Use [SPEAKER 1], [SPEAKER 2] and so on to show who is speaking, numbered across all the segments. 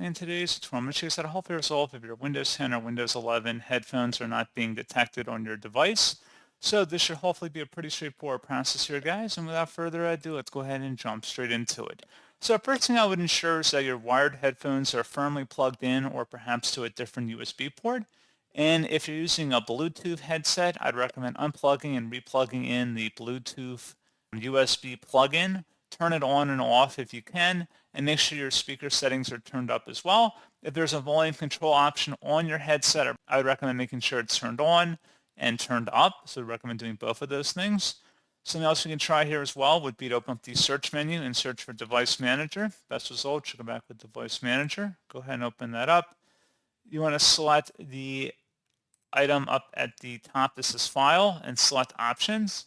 [SPEAKER 1] In today's tutorial, I'm going to show you how to hopefully resolve if your Windows 10 or Windows 11 headphones are not being detected on your device. So this should hopefully be a pretty straightforward process here, guys. And without further ado, let's go ahead and jump straight into it. So first thing I would ensure is that your wired headphones are firmly plugged in or perhaps to a different USB port. And if you're using a Bluetooth headset, I'd recommend unplugging and replugging in the Bluetooth USB plug-in. Turn it on and off if you can, and make sure your speaker settings are turned up as well. If there's a volume control option on your headset, I would recommend making sure it's turned on and turned up. So I recommend doing both of those things. Something else you can try here as well would be to open up the search menu and search for Device Manager. Best result should go back with Device Manager. Go ahead and open that up. You want to select the item up at the top. This is File, and select Options.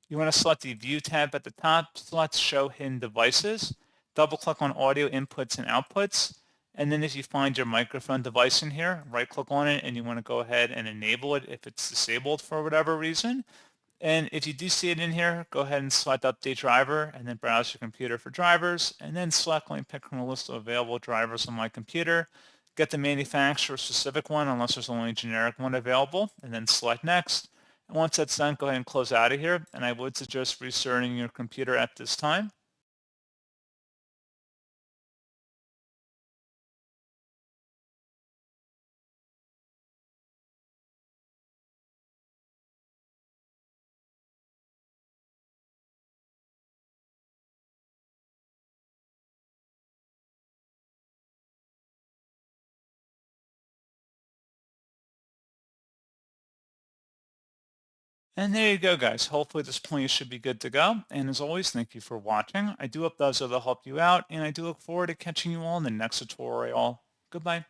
[SPEAKER 1] You want to select the View tab at the top, select Show Hidden Devices, double-click on Audio Inputs and Outputs, and then if you find your microphone device in here, right-click on it, and you want to go ahead and enable it if it's disabled for whatever reason. And if you do see it in here, go ahead and select Update Driver, and then browse your computer for drivers, and then select, let me pick from a list of available drivers on my computer, get the manufacturer-specific one unless there's only a generic one available, and then select Next. And once that's done, go ahead and close out of here, and I would suggest restarting your computer at this time. And there you go, guys. Hopefully this plan should be good to go. And as always, thank you for watching. I do hope those will help you out, and I do look forward to catching you all in the next tutorial. Goodbye.